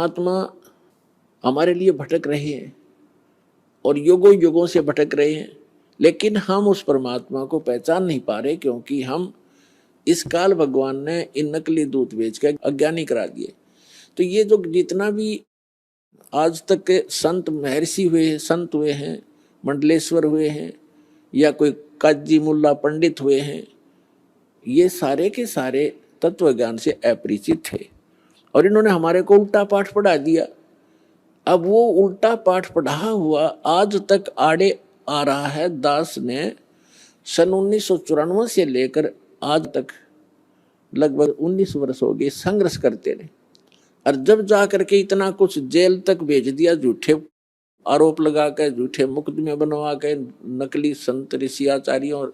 परमात्मा हमारे लिए भटक रहे हैं और युगों युगों से भटक रहे हैं, लेकिन हम उस परमात्मा को पहचान नहीं पा रहे, क्योंकि हम इस काल भगवान ने इन नकली दूत बेच के अज्ञानी करा दिए। तो ये जो जितना भी आज तक के संत महर्षि हुए हैं, संत हुए हैं, मंडलेश्वर हुए हैं, या कोई काजी मुल्ला पंडित हुए हैं, ये सारे के सारे तत्व ज्ञान से अपरिचित थे और इन्होंने हमारे को उल्टा पाठ पढ़ा दिया। अब वो उल्टा पाठ पढ़ा हुआ आज तक आड़े आ रहा है। दास ने सन 1994 से लेकर आज तक लगभग 19 वर्ष हो गए संघर्ष करते रहे, और जब जाकर के इतना कुछ जेल तक भेज दिया, झूठे आरोप लगा कर, झूठे मुकदमे बनवा के, नकली संत ऋषि आचार्यों और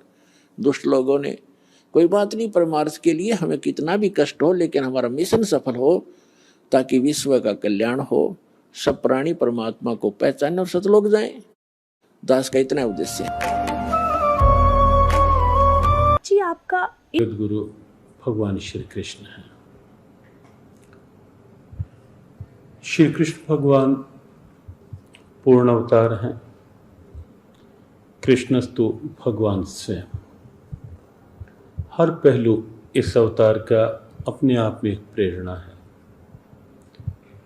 दुष्ट लोगों ने। कोई बात नहीं, परमार्थ के लिए हमें कितना भी कष्ट हो, लेकिन हमारा मिशन सफल हो, ताकि विश्व का कल्याण हो, सब प्राणी परमात्मा को पहचाने और सतलोक जाएं। दास का इतना उद्देश्य है जी। आपका गुरु भगवान श्री कृष्ण है। श्री कृष्ण भगवान पूर्ण अवतार हैं। कृष्णस्तु भगवान स्वयं। हर पहलू इस अवतार का अपने आप में एक प्रेरणा है।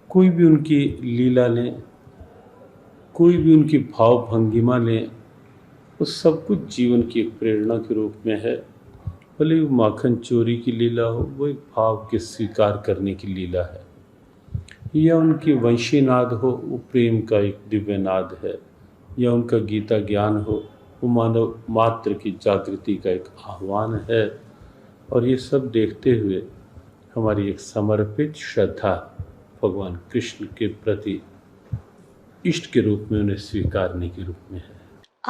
कोई भी उनकी लीला लें, कोई भी उनकी भाव भंगिमा लें, वो सब कुछ जीवन की एक प्रेरणा के रूप में है। भले वो माखन चोरी की लीला हो, वो एक भाव के स्वीकार करने की लीला है, या उनकी वंशी नाद हो, वो प्रेम का एक दिव्य नाद है, या उनका गीता ज्ञान हो, वो मानव मात्र की जागृति का एक आह्वान है। और ये सब देखते हुए हमारी एक समर्पित श्रद्धा भगवान कृष्ण के प्रति इष्ट के रूप में उन्हें स्वीकारने के रूप में है।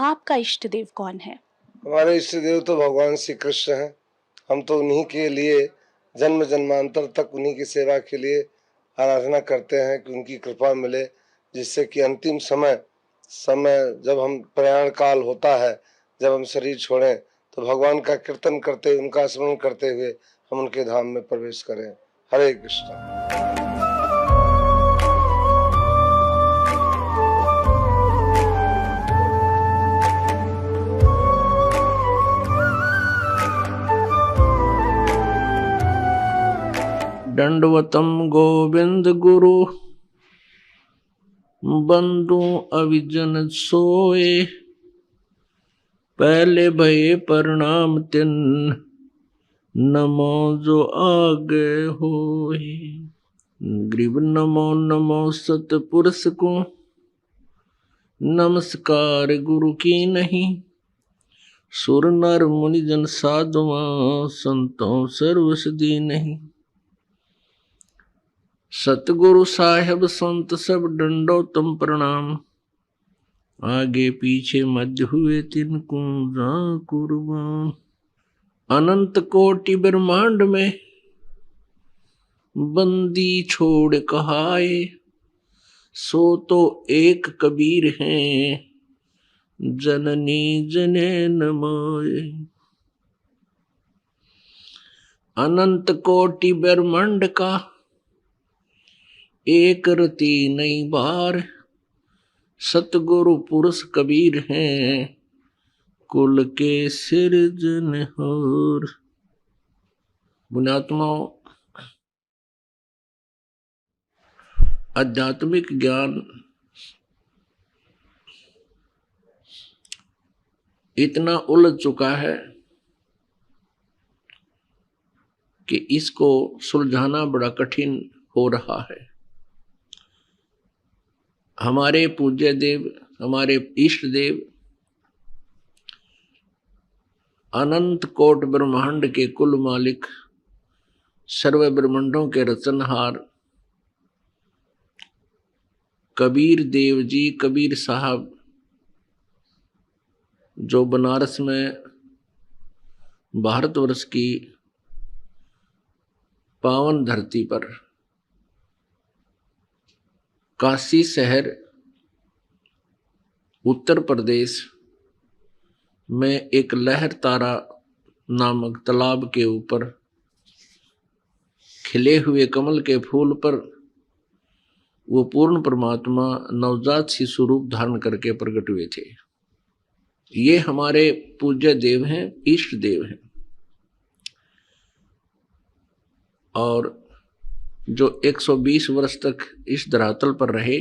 आपका इष्ट देव कौन है? हमारे इष्ट देव तो भगवान श्री कृष्ण हैं। हम तो उन्हीं के लिए जन्म जन्मांतर तक उन्हीं की सेवा के लिए आराधना करते हैं कि उनकी कृपा मिले, जिससे कि अंतिम समय जब हम प्रयाण काल होता है, जब हम शरीर छोड़ें, तो भगवान का कीर्तन करते, उनका स्मरण करते हुए हम उनके धाम में प्रवेश करें। हरे कृष्ण। दंडवतम गोविंद गुरु बंधु अविजन सोए, पहले भये प्रणाम तिन नमो जो आगे होए। ग्रीव नमो नमो सतपुरुष को, नमस्कार गुरु की नहीं। सुर नर मुनि जन साधुआं, संतों सर्वसदी नहीं। सतगुरु साहेब संत सब डंडो तुम प्रणाम, आगे पीछे मध्य हुए तिनको जा कुर्बान। अनंत कोटि ब्रह्मांड में बंदी छोड़ कहाए, सो तो एक कबीर हैं जननी जनेन माए। अनंत कोटि ब्रह्मांड का एक रति नई बार, सतगुरु पुरुष कबीर हैं कुल के सिरजनहार। पुण्यात्माओं, आध्यात्मिक ज्ञान इतना उलझ चुका है कि इसको सुलझाना बड़ा कठिन हो रहा है। हमारे पूज्य देव, हमारे इष्ट देव अनंत कोट ब्रह्मांड के कुल मालिक, सर्व ब्रह्मांडों के रचनहार कबीर देव जी, कबीर साहब, जो बनारस में भारतवर्ष की पावन धरती पर काशी शहर उत्तर प्रदेश में एक लहर तारा नामक तालाब के ऊपर खिले हुए कमल के फूल पर वो पूर्ण परमात्मा नवजात शिशु रूप धारण करके प्रकट हुए थे। ये हमारे पूज्य देव हैं, इष्ट देव हैं। और जो 120 वर्ष तक इस धरातल पर रहे,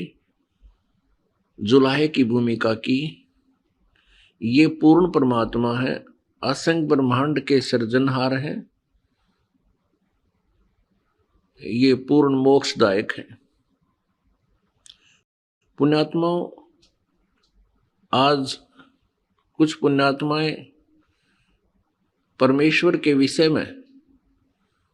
जुलाहे की भूमिका की, ये पूर्ण परमात्मा है, असंख्य ब्रह्मांड के सृजनहार हैं, ये पूर्ण मोक्षदायक है। पुण्यात्माओं, आज कुछ पुण्यात्माएं परमेश्वर के विषय में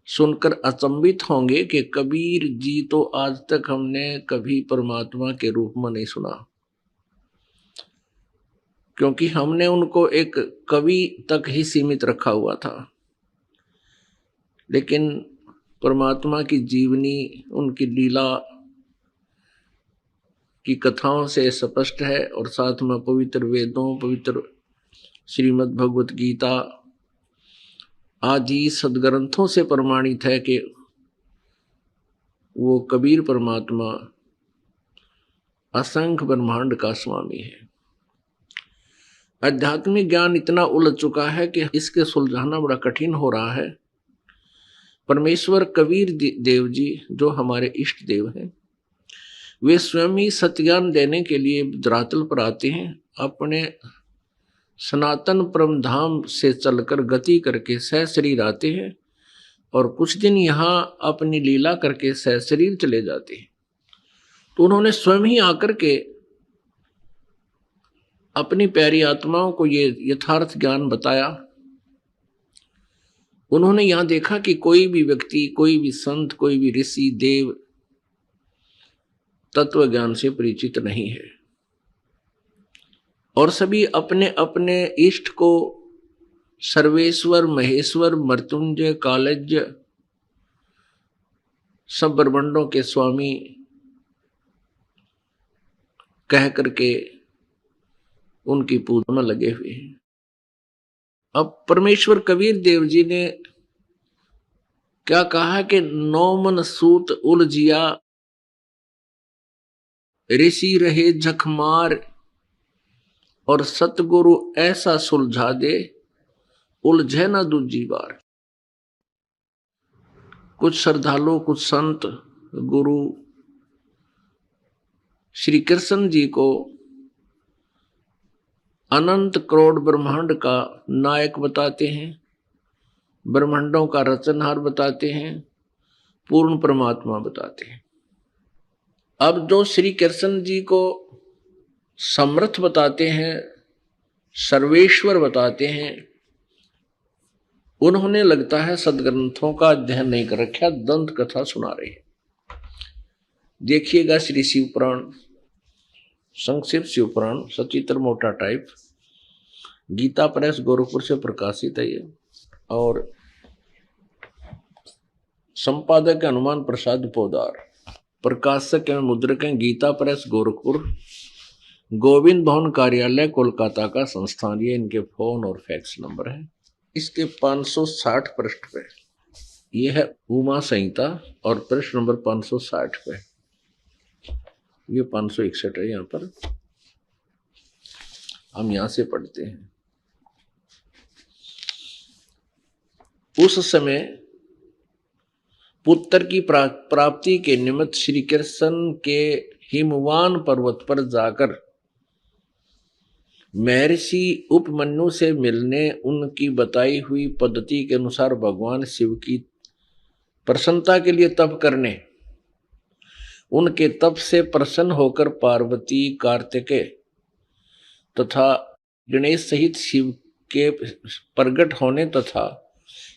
सुनकर अचंभित होंगे कि कबीर जी तो आज तक हमने कभी परमात्मा के रूप में नहीं सुना, क्योंकि हमने उनको एक कवि तक ही सीमित रखा हुआ था। लेकिन परमात्मा की जीवनी, उनकी लीला की कथाओं से स्पष्ट है, और साथ में पवित्र वेदों, पवित्र श्रीमद् भगवत गीता आदि सदग्रंथों से प्रमाणित है कि वो कबीर परमात्मा असंख्य ब्रह्मांड का स्वामी है। आध्यात्मिक ज्ञान इतना उलझ चुका है कि इसके सुलझाना बड़ा कठिन हो रहा है। परमेश्वर कबीर देव जी, जो हमारे इष्ट देव हैं, वे स्वयं ही सत्य देने के लिए धरातल पर आते हैं। अपने सनातन परम धाम से चलकर गति करके सहशरीर आते हैं, और कुछ दिन यहाँ अपनी लीला करके सहशरीर चले जाते हैं। तो उन्होंने स्वयं ही आकर के अपनी प्यारी आत्माओं को ये यथार्थ ज्ञान बताया। उन्होंने यहाँ देखा कि कोई भी व्यक्ति, कोई भी संत, कोई भी ऋषि देव तत्व ज्ञान से परिचित नहीं है, और सभी अपने अपने इष्ट को सर्वेश्वर, महेश्वर, मृत्युंजय, कालज्ञ, सब ब्रह्मांडों के स्वामी कह करके उनकी पूजा में लगे हुए हैं। अब परमेश्वर कबीर देव जी ने क्या कहा कि नौ मन सूत उलझिया, ऋषि रहे झकमार, और सतगुरु ऐसा सुलझा दे, उलझे ना दूजी बार। कुछ श्रद्धालु, कुछ संत, गुरु श्री कृष्ण जी को अनंत करोड़ ब्रह्मांड का नायक बताते हैं, ब्रह्मांडों का रचनहार बताते हैं, पूर्ण परमात्मा बताते हैं। अब जो श्री कृष्ण जी को समर्थ बताते हैं, सर्वेश्वर बताते हैं, उन्होंने लगता है सदग्रंथों का अध्ययन नहीं कर रखा, दंत कथा सुना रहे हैं। देखिएगा श्री शिव पुराण, संक्षिप्त शिव पुराण, सचित्र मोटा टाइप, गीता प्रेस गोरखपुर से प्रकाशित है ये, और संपादक हनुमान प्रसाद पोदार, प्रकाशक एवं मुद्रक हैं गीता प्रेस गोरखपुर, गोविंद भवन कार्यालय कोलकाता का संस्थान। ये इनके फोन और फैक्स नंबर है। इसके 560 पृष्ठ पे ये है उमा संहिता, और पृष्ठ नंबर 560 पे, ये 561 है। यहाँ पर हम यहाँ से पढ़ते हैं। उस समय पुत्र की प्राप्ति के निमित्त श्री कृष्ण के हिमवान पर्वत पर जाकर महर्षि उपमन्यु से मिलने, उनकी बताई हुई पद्धति के अनुसार भगवान शिव की प्रसन्नता के लिए तप करने, उनके तप से प्रसन्न होकर पार्वती, कार्तिकेय तथा गणेश सहित शिव के प्रकट होने तथा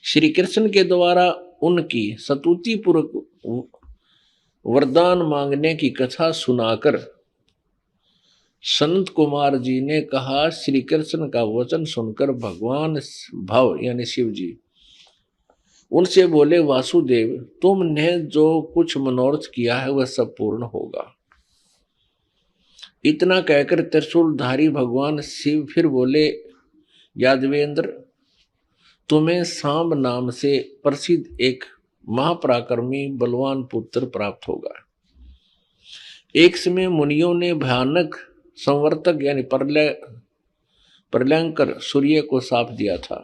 श्री कृष्ण के द्वारा उनकी स्तुति पूर्वक वरदान मांगने की कथा सुनाकर सनत कुमार जी ने कहा, श्री कृष्ण का वचन सुनकर भगवान भव यानी शिव जी उनसे बोले, वासुदेव तुमने जो कुछ मनोरथ किया है वह सब पूर्ण होगा। इतना कहकर त्रिशूलधारी भगवान शिव फिर बोले, यादवेंद्र तुम्हें सांब नाम से प्रसिद्ध एक महापराक्रमी बलवान पुत्र प्राप्त होगा। एक समय मुनियों ने भयानक संवर्तक यानी प्रलयंकर सूर्य को शाप दिया था,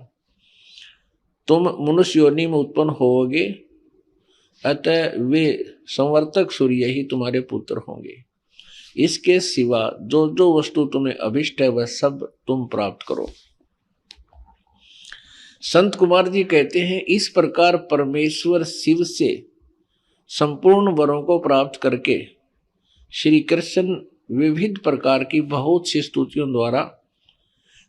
तुम मनुष्य योनि में उत्पन्न होोगे, अतः वे संवर्तक सूर्य ही तुम्हारे पुत्र होंगे। इसके सिवा जो जो वस्तु तुम्हें अभिष्ट है वह सब तुम प्राप्त करो। संत कुमार जी कहते हैं, इस प्रकार परमेश्वर शिव से संपूर्ण वरों को प्राप्त करके श्री कृष्ण विविध प्रकार की बहुत सी स्तुतियों द्वारा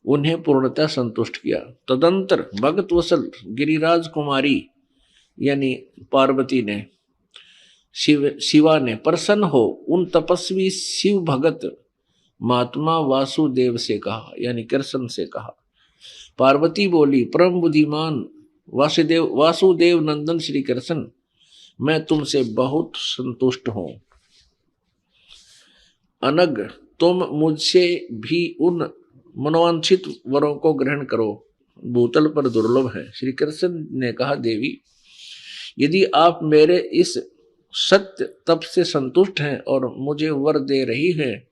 उन्हें पूर्णतः संतुष्ट किया। तदंतर भगत वसल गिरिराज कुमारी यानी पार्वती ने शिवा ने प्रसन्न हो उन तपस्वी शिव भगत महात्मा वासुदेव से कहा, यानी कृष्ण से कहा। पार्वती बोली, परम बुद्धिमान वासुदेव नंदन श्री कृष्ण, मैं तुमसे बहुत संतुष्ट हूं। अनग तुम मुझसे भी उन मनोवांछित वरों को ग्रहण करो, भूतल पर दुर्लभ है। श्री कृष्ण ने कहा, देवी यदि आप मेरे इस सत्य तप से संतुष्ट हैं और मुझे वर दे रही हैं,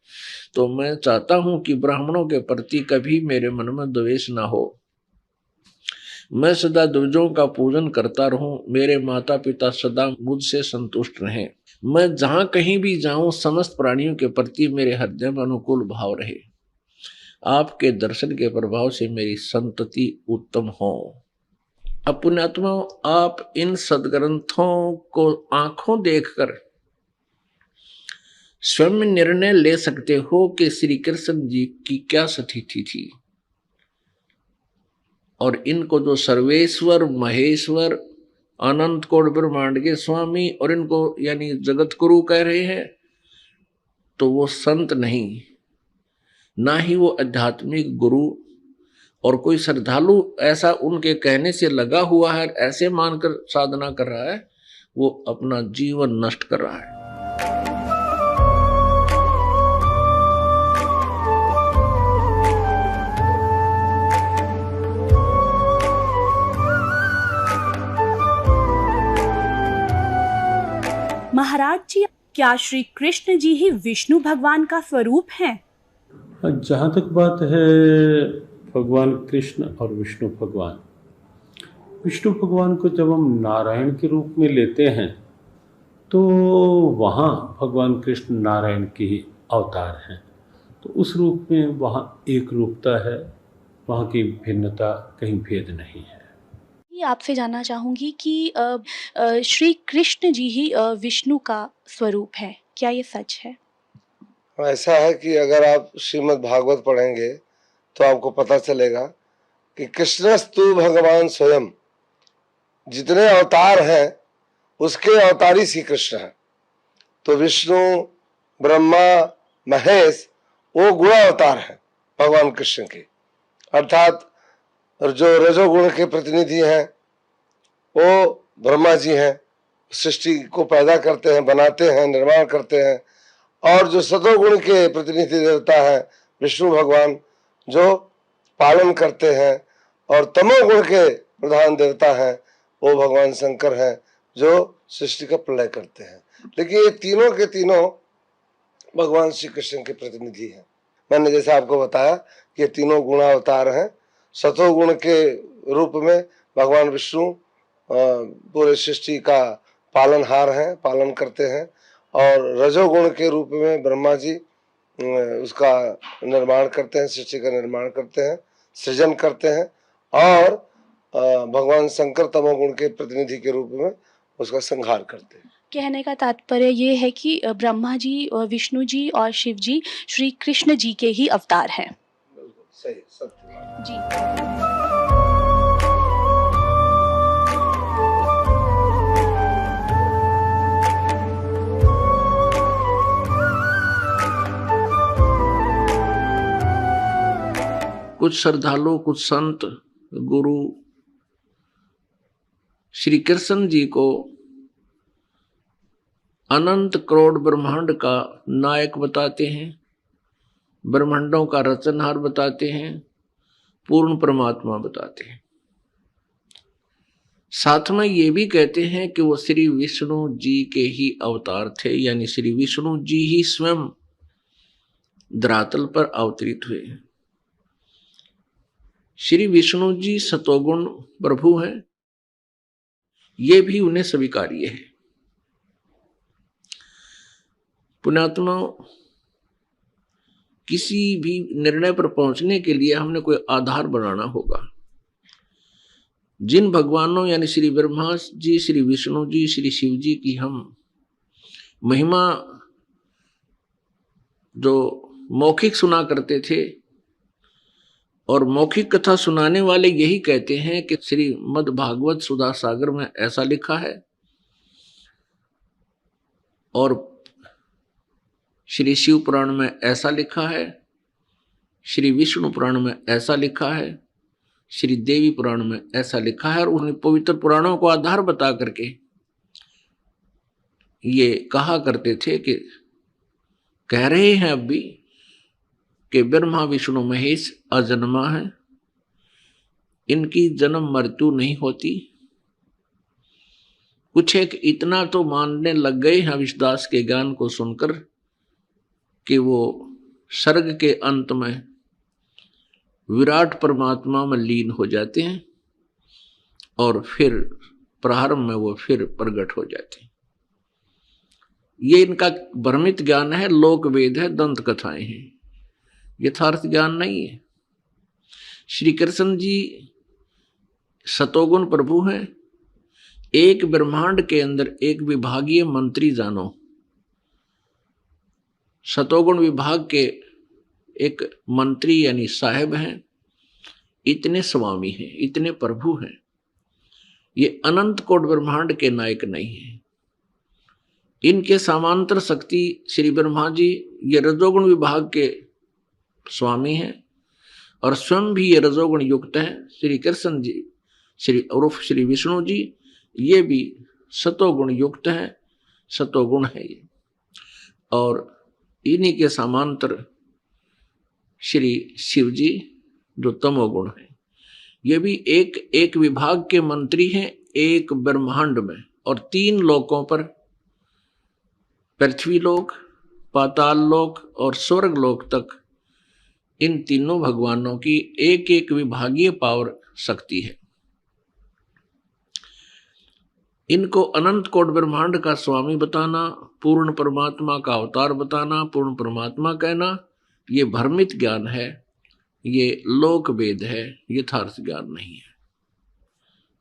तो मैं चाहता हूं कि ब्राह्मणों के प्रति कभी मेरे मन में द्वेष ना हो। मैं सदा द्विजों का पूजन करता रहूं, मेरे माता पिता सदा मुझसे संतुष्ट रहें। मैं जहां कहीं भी जाऊं, समस्त प्राणियों के प्रति मेरे हृदय में अनुकूल भाव रहे। आपके दर्शन के प्रभाव से मेरी संतति उत्तम हो। पुण्यात्मा, आप इन सदग्रंथों को आंखों देखकर स्वयं निर्णय ले सकते हो कि श्री कृष्ण जी की क्या स्थिति थी, और इनको जो सर्वेश्वर महेश्वर अनंत कोट ब्रह्मांड के स्वामी और इनको यानी जगत गुरु कह रहे हैं, तो वो संत नहीं, ना ही वो आध्यात्मिक गुरु, और कोई श्रद्धालु ऐसा उनके कहने से लगा हुआ है, ऐसे मानकर साधना कर रहा है, वो अपना जीवन नष्ट कर रहा है। महाराज जी, क्या श्री कृष्ण जी ही विष्णु भगवान का स्वरूप हैं? जहाँ तक बात है भगवान कृष्ण और विष्णु भगवान को जब हम नारायण के रूप में लेते हैं, तो वहाँ भगवान कृष्ण नारायण के ही अवतार हैं। तो उस रूप में वहाँ एक रूपता है, वहाँ की भिन्नता कहीं भेद नहीं है। आपसे जानना चाहूंगी कि श्री कृष्ण जी ही विष्णु का स्वरूप है, क्या ये सच है? ऐसा है कि अगर आप श्रीमद् भागवत पढ़ेंगे तो आपको पता चलेगा कि कृष्णस्तु भगवान स्वयं, जितने अवतार हैं उसके अवतारी श्री कृष्ण हैं। तो विष्णु, ब्रह्मा, महेश वो गुण अवतार हैं भगवान कृष्ण के, अर्थात जो रजोगुण के प्रतिनिधि हैं वो ब्रह्मा जी हैं, सृष्टि को पैदा करते हैं, बनाते हैं, निर्माण करते हैं। और जो सतोगुण के प्रतिनिधि देवता हैं विष्णु भगवान, जो पालन करते हैं। और तमोगुण के प्रधान देवता हैं वो भगवान शंकर हैं, जो सृष्टि का प्रलय करते हैं। लेकिन ये तीनों के तीनों भगवान श्री कृष्ण के प्रतिनिधि हैं। मैंने जैसे आपको बताया कि ये तीनों गुणावतार हैं। सतोगुण के रूप में भगवान विष्णु पूरे सृष्टि का पालनहार हैं, पालन करते हैं। और रजोगुण के रूप में ब्रह्मा जी उसका निर्माण करते हैं, सृष्टि का निर्माण करते हैं, सृजन करते हैं। और भगवान शंकर तमोगुण के प्रतिनिधि के रूप में उसका संहार करते हैं। कहने का तात्पर्य ये है कि ब्रह्मा जी, विष्णु जी और शिव जी श्री कृष्ण जी के ही अवतार हैं। सही, सत्य जी। कुछ श्रद्धालु, कुछ संत, गुरु श्री कृष्ण जी को अनंत करोड़ ब्रह्मांड का नायक बताते हैं, ब्रह्मांडों का रचनहार बताते हैं, पूर्ण परमात्मा बताते हैं। साथ में ये भी कहते हैं कि वो श्री विष्णु जी के ही अवतार थे, यानी श्री विष्णु जी ही स्वयं धरातल पर अवतरित हुए। श्री विष्णु जी सतोगुण प्रभु हैं, ये भी उन्हें स्वीकार्य है। पुण्यात्मा, किसी भी निर्णय पर पहुंचने के लिए हमने कोई आधार बनाना होगा। जिन भगवानों यानी श्री ब्रह्मा जी, श्री विष्णु जी, श्री शिव जी की हम महिमा जो मौखिक सुना करते थे, और मौखिक कथा सुनाने वाले यही कहते हैं कि श्री मद् भागवत सुधा सागर में ऐसा लिखा है, और श्री शिव पुराण में ऐसा लिखा है, श्री विष्णु पुराण में ऐसा लिखा है, श्री देवी पुराण में ऐसा लिखा है। और उन पवित्र पुराणों को आधार बता करके ये कहा करते थे कि कह रहे हैं अब भी कि ब्रह्मा विष्णु महेश अजन्मा है, इनकी जन्म मृत्यु नहीं होती। कुछ एक इतना तो मानने लग गए हैं विश्वास के ज्ञान को सुनकर कि वो सर्ग के अंत में विराट परमात्मा में लीन हो जाते हैं और फिर प्रारंभ में वो फिर प्रकट हो जाते हैं। ये इनका भ्रमित ज्ञान है, लोक वेद है, दंत कथाएं हैं, यथार्थ ज्ञान नहीं है। श्री कृष्ण जी सतोगुण प्रभु हैं। एक ब्रह्मांड के अंदर एक विभागीय मंत्री जानो, सतोगुण विभाग के एक मंत्री यानी साहेब हैं, इतने स्वामी हैं, इतने प्रभु हैं। ये अनंत कोट ब्रह्मांड के नायक नहीं है। इनके समांतर शक्ति श्री ब्रह्मा जी ये रजोगुण विभाग के स्वामी हैं और स्वयं भी ये रजोगुण युक्त हैं। श्री कृष्ण जी श्री विष्णु जी ये भी सतोगुण युक्त हैं, सतोगुण है ये। और इन्हीं के समांतर श्री शिव जी जो तमोगुण है, ये भी एक एक विभाग के मंत्री हैं एक ब्रह्मांड में, और 3 लोकों पर, पृथ्वी लोक, पाताल लोक और स्वर्ग लोक तक इन तीनों भगवानों की एक एक विभागीय पावर शक्ति है। इनको अनंत कोट ब्रह्मांड का स्वामी बताना, पूर्ण परमात्मा का अवतार बताना, पूर्ण परमात्मा कहना, ये भ्रमित ज्ञान है, ये लोक वेद है, यथार्थ ज्ञान नहीं है।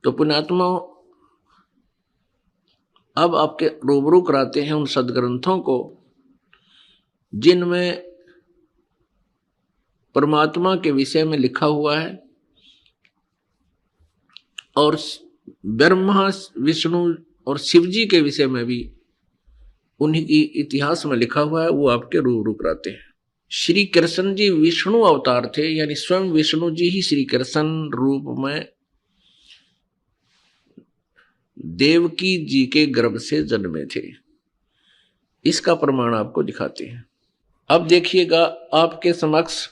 तो पुण्यात्मा, अब आपके रूबरू कराते हैं उन सदग्रंथों को जिनमें परमात्मा के विषय में लिखा हुआ है और ब्रह्मा विष्णु और शिव जी के विषय में भी उन्हीं की इतिहास में लिखा हुआ है, वो आपके रूबरू कराते हैं। श्री कृष्ण जी विष्णु अवतार थे, यानी स्वयं विष्णु जी ही श्री कृष्ण रूप में देवकी जी के गर्भ से जन्मे थे। इसका प्रमाण आपको दिखाते हैं। अब देखिएगा आपके समक्ष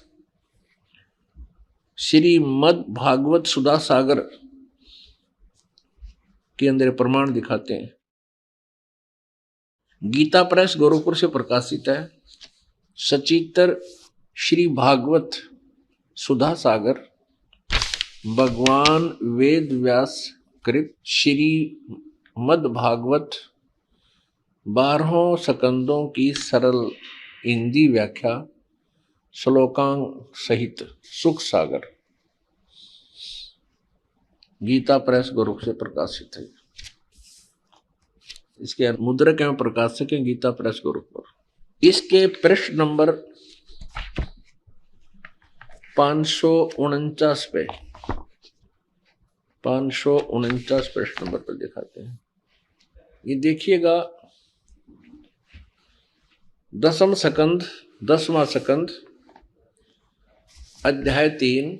श्री मद् भागवत सुधा सागर के अंदर प्रमाण दिखाते हैं। गीता प्रेस गोरखपुर से प्रकाशित है। सचित्र श्री भागवत सुधा सागर, भगवान वेद व्यास कृत श्री मद् भागवत 12 स्कंदों की सरल हिंदी व्याख्या श्लोकांक सहित सुख सागर, गीता प्रेस गोरखपुर से प्रकाशित है। इसके मुद्रक एवं प्रकाशक हैं गीता प्रेस गोरखपुर। इसके पृष्ठ नंबर 549 पे 549 पृष्ठ नंबर पर दिखाते हैं। ये देखिएगा 10वां स्कंद अध्याय 3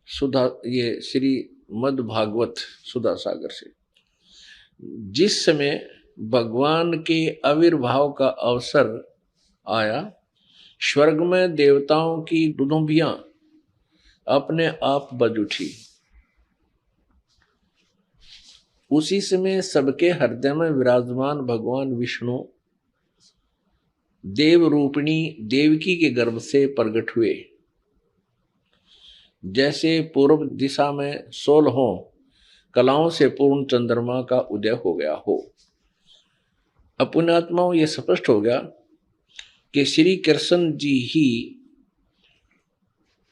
सुधा, ये श्री मद् भागवत सुधा सागर से। जिस समय भगवान के आविर्भाव का अवसर आया, स्वर्ग में देवताओं की दुदुम्बियां अपने आप बज उठी। उसी समय सबके हृदय में विराजमान भगवान विष्णु देव रूपिणी देवकी के गर्भ से प्रकट हुए। जैसे पूर्व दिशा में 16 कलाओं से पूर्ण चंद्रमा का उदय हो गया हो। पुण्यात्माओं, ये स्पष्ट हो गया कि श्री कृष्ण जी ही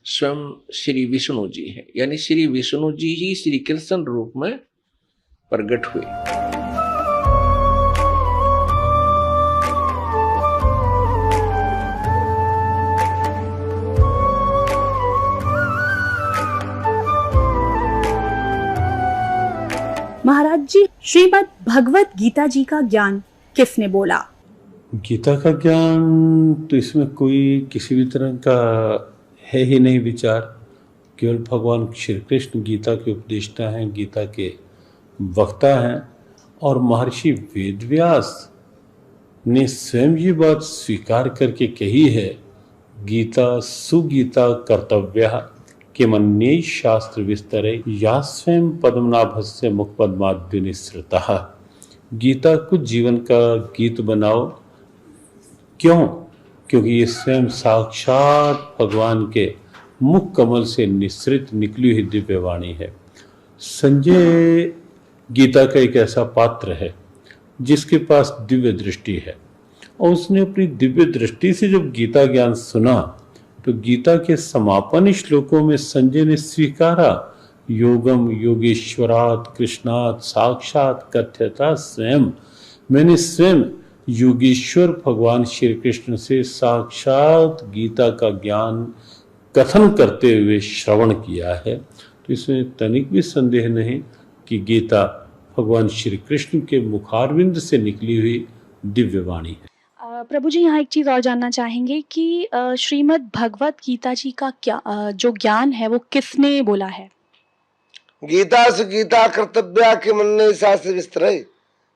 स्वयं श्री विष्णु जी हैं, यानी श्री विष्णु जी ही श्री कृष्ण रूप में प्रकट हुए। महाराज जी, श्रीमद् भगवत गीता जी का ज्ञान किसने बोला? गीता का ज्ञान तो इसमें कोई किसी भी तरह का है ही नहीं विचार। केवल भगवान श्री कृष्ण गीता के उपदेष्टा हैं, गीता के वक्ता हैं। और महर्षि वेदव्यास ने स्वयं ये बात स्वीकार करके कही है, गीता सुगीता कर्तव्या किमन्ये शास्त्र विस्तरे या स्वयं पद्मनाभस्य मुखपद्माद्य निःसृतः। गीता को जीवन का गीत बनाओ। क्यों? क्योंकि ये स्वयं साक्षात भगवान के मुख कमल से निःसृत निकली हुई दिव्य वाणी है। संजय गीता का एक ऐसा पात्र है जिसके पास दिव्य दृष्टि है, और उसने अपनी दिव्य दृष्टि से जब गीता ज्ञान सुना तो गीता के समापन श्लोकों में संजय ने स्वीकारा, योगम योगेश्वरात् कृष्णात् साक्षात कथ्यता स्वयं। मैंने स्वयं योगेश्वर भगवान श्री कृष्ण से साक्षात गीता का ज्ञान कथन करते हुए श्रवण किया है। तो इसमें तनिक भी संदेह नहीं कि गीता भगवान श्री कृष्ण के मुखारविंद से निकली हुई दिव्य वाणी है। प्रभु जी, यहाँ एक चीज़ और जानना चाहेंगे कि श्रीमद् भगवत गीता जी का क्या जो ज्ञान है वो किसने बोला है? गीता से गीता कर्तव्या के मन शास्त्र विस्तरे।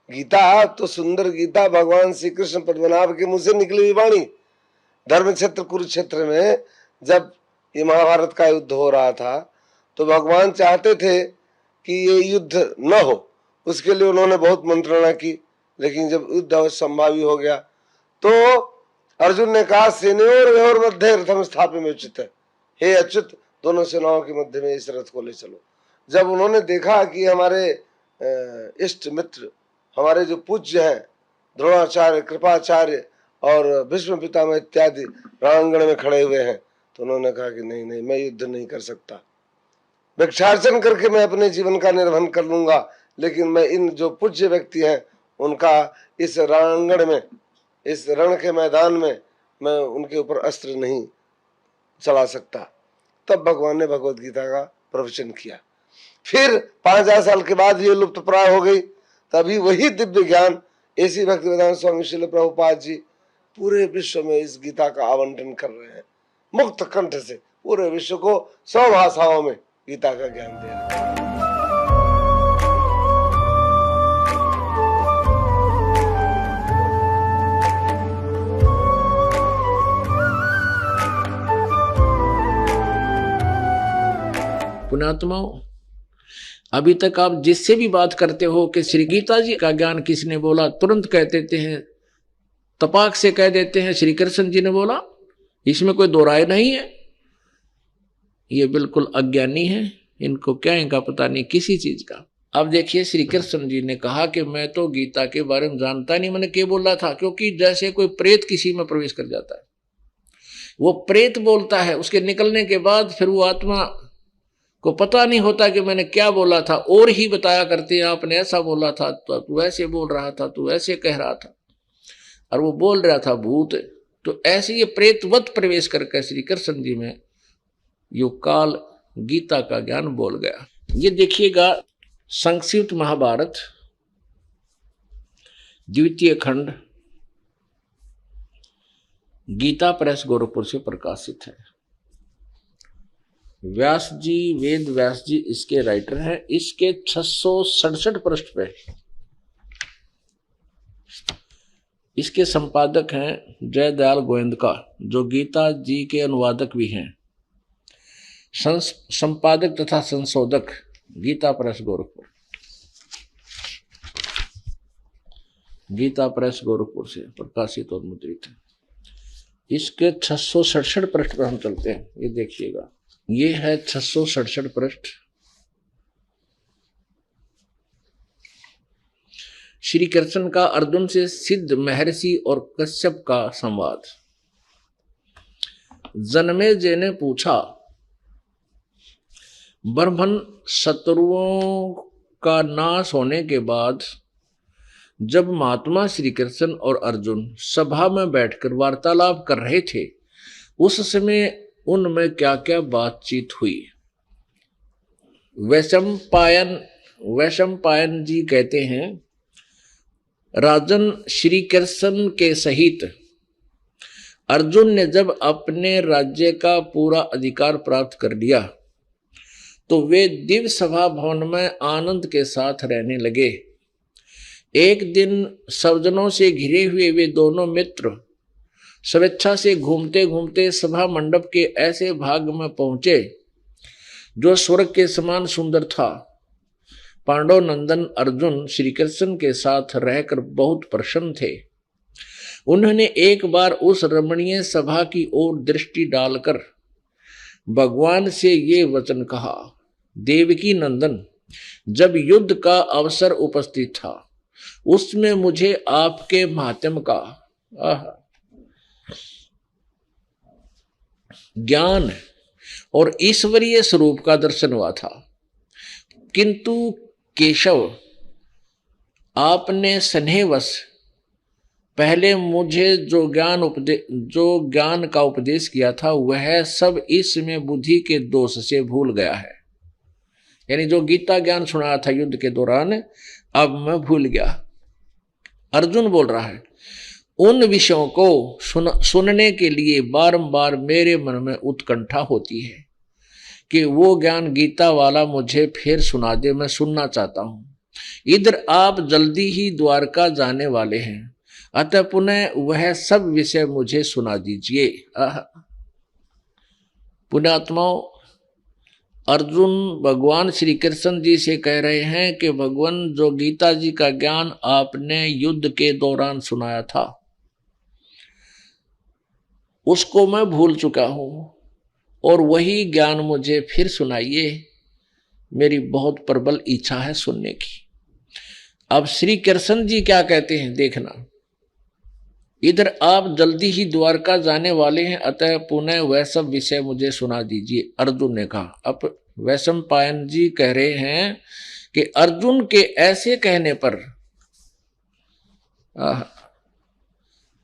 गीता तो सुंदर गीता भगवान श्री कृष्ण पद्मनाभ के मुंह से निकली हुई वाणी। धर्म क्षेत्र कुरुक्षेत्र में जब ये महाभारत का युद्ध हो रहा था तो भगवान चाहते थे कि ये युद्ध न हो, उसके लिए उन्होंने बहुत मंत्रणा की। लेकिन जब युद्ध संभावी हो गया तो अर्जुन ने कहा, सेनयोर मध्य रथम स्थापय उचित है। हे अच्युत, दोनों सेनाओं के मध्य में इस रथ को ले चलो। जब उन्होंने देखा कि हमारे इष्ट मित्र, हमारे जो पूज्य हैं द्रोणाचार्य, कृपाचार्य और भीष्म पितामह इत्यादि रणांगण में खड़े हुए हैं, तो उन्होंने कहा कि नहीं नहीं, मैं युद्ध नहीं कर सकता। भिक्षार्चन करके मैं अपने जीवन का निर्वहन कर लूंगा, लेकिन मैं इन जो पूज्य व्यक्ति हैं उनका इस रणांगण में, इस रण के मैदान में मैं उनके ऊपर अस्त्र नहीं चला सकता। तब भगवान ने भगवत गीता का प्रवचन किया। फिर 5000 साल के बाद ये लुप्त प्राय हो गई। तभी वही दिव्य ज्ञान ऐसी भक्तिवेदांत स्वामी श्रील प्रभुपाद जी पूरे विश्व में इस गीता का आवंटन कर रहे हैं। मुक्त कंठ से पूरे विश्व को 100 भाषाओं में गीता का ज्ञान दे रहे हैं। पुण्यात्माओं, अभी तक आप जिससे भी बात करते हो कि श्री गीता जी का ज्ञान किसने बोला, तुरंत कह देते हैं, तपाक से कह देते हैं श्री कृष्ण जी ने बोला। इसमें कोई दो राय नहीं है। ये बिल्कुल अज्ञानी है, इनको क्या इनका पता नहीं किसी चीज का। अब देखिए, श्री कृष्ण जी ने कहा कि मैं तो गीता के बारे में जानता नहीं, मैंने क्या बोला था। क्योंकि जैसे कोई प्रेत किसी में प्रवेश कर जाता है, वो प्रेत बोलता है, उसके निकलने के बाद फिर वो आत्मा को पता नहीं होता कि मैंने क्या बोला था, और ही बताया करते हैं आपने ऐसा बोला था, तो तू ऐसे बोल रहा था, तू ऐसे कह रहा था, और वो बोल रहा था भूत। तो ऐसे ये प्रेतवत प्रवेश करके श्री कृष्ण जी में यो काल गीता का ज्ञान बोल गया। ये देखिएगा, संक्षिप्त महाभारत द्वितीय खंड गीता प्रेस गोरखपुर से प्रकाशित है। व्यास जी, वेद व्यास जी इसके राइटर हैं। इसके 667 पृष्ठ पे इसके संपादक हैं जयदयाल गोविंद का, जो गीता जी के अनुवादक भी हैं। संपादक तथा संशोधक गीता प्रेस गोरखपुर, गीता प्रेस गोरखपुर से प्रकाशित और मुद्रित है। इसके 667 पृष्ठ पर हम चलते हैं। ये देखिएगा, ये है 667 पृष्ठ। श्री कृष्ण का अर्जुन से सिद्ध महर्षि और कश्यप का संवाद। जन्मेजय ने पूछा, ब्रह्मन शत्रुओं का नाश होने के बाद जब महात्मा श्री कृष्ण और अर्जुन सभा में बैठकर वार्तालाप कर रहे थे, उस समय उनमें क्या क्या बातचीत हुई? वैशंपायन जी कहते हैं, राजन, श्री कृष्ण के सहित अर्जुन ने जब अपने राज्य का पूरा अधिकार प्राप्त कर लिया तो वे दिव्य सभा भवन में आनंद के साथ रहने लगे। एक दिन सज्जनों से घिरे हुए वे दोनों मित्र स्वेच्छा से घूमते घूमते सभा मंडप के ऐसे भाग में पहुंचे जो स्वर्ग के समान सुंदर था। पांडव नंदन अर्जुन श्री कृष्ण के साथ रहकर बहुत प्रसन्न थे। उन्होंने एक बार उस रमणीय सभा की ओर दृष्टि डालकर भगवान से ये वचन कहा, देवकी नंदन, जब युद्ध का अवसर उपस्थित था उसमें मुझे आपके माध्यम का ज्ञान और ईश्वरीय स्वरूप का दर्शन हुआ था, किंतु केशव, आपने स्नेहवश पहले मुझे जो ज्ञान का उपदेश किया था वह सब इसमें बुद्धि के दोष से भूल गया है। यानी जो गीता ज्ञान सुनाया था युद्ध के दौरान, अब मैं भूल गया। अर्जुन बोल रहा है, उन विषयों को सुनने के लिए बारंबार मेरे मन में उत्कंठा होती है कि वो ज्ञान गीता वाला मुझे फिर सुना दे, मैं सुनना चाहता हूं। इधर आप जल्दी ही द्वारका जाने वाले हैं, अतः पुनः वह सब विषय मुझे सुना दीजिए। पुण्यात्माओं, अर्जुन भगवान श्री कृष्ण जी से कह रहे हैं कि भगवान, जो गीता जी का ज्ञान आपने युद्ध के दौरान सुनाया था उसको मैं भूल चुका हूं और वही ज्ञान मुझे फिर सुनाइए, मेरी बहुत प्रबल इच्छा है सुनने की। अब श्री कृष्ण जी क्या कहते हैं देखना, इधर आप जल्दी ही द्वारका जाने वाले हैं, अतः पुनः वह सब विषय मुझे सुना दीजिए, अर्जुन ने कहा। अब वैशंपायन जी कह रहे हैं कि अर्जुन के ऐसे कहने पर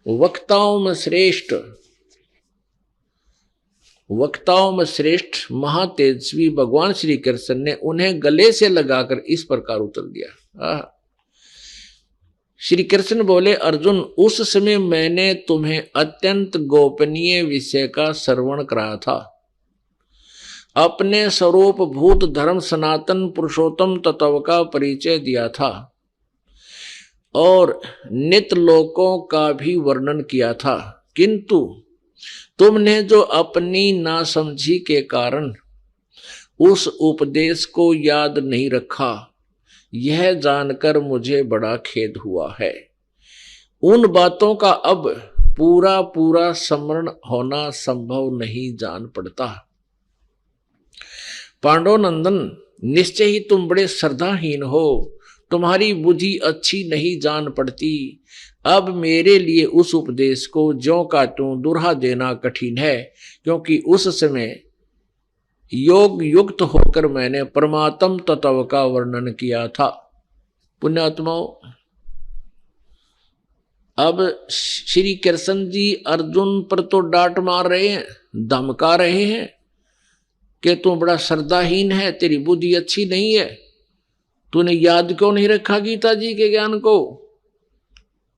वक्ताओं में श्रेष्ठ महातेजस्वी भगवान श्री कृष्ण ने उन्हें गले से लगाकर इस प्रकार उत्तर दिया। श्री कृष्ण बोले, अर्जुन, उस समय मैंने तुम्हें अत्यंत गोपनीय विषय का श्रवण कराया था। अपने स्वरूप भूत धर्म सनातन पुरुषोत्तम तत्व का परिचय दिया था और नित्य लोकों का भी वर्णन किया था, किंतु तुमने जो अपनी नासमझी के कारण उस उपदेश को याद नहीं रखा, यह जानकर मुझे बड़ा खेद हुआ है। उन बातों का अब पूरा पूरा स्मरण होना संभव नहीं जान पड़ता। पांडव नंदन, निश्चय ही तुम बड़े श्रद्धाहीन हो, तुम्हारी बुद्धि अच्छी नहीं जान पड़ती। अब मेरे लिए उस उपदेश को ज्यों का त्यों दुहरा देना कठिन है, क्योंकि उस समय योग युक्त होकर मैंने परमात्म तत्व का वर्णन किया था। पुण्यात्माओं, अब श्री कृष्ण जी अर्जुन पर तो डांट मार रहे हैं, धमका रहे हैं कि तू बड़ा श्रद्धाहीन है, तेरी बुद्धि अच्छी नहीं है, तूने याद क्यों नहीं रखा गीता जी के ज्ञान को।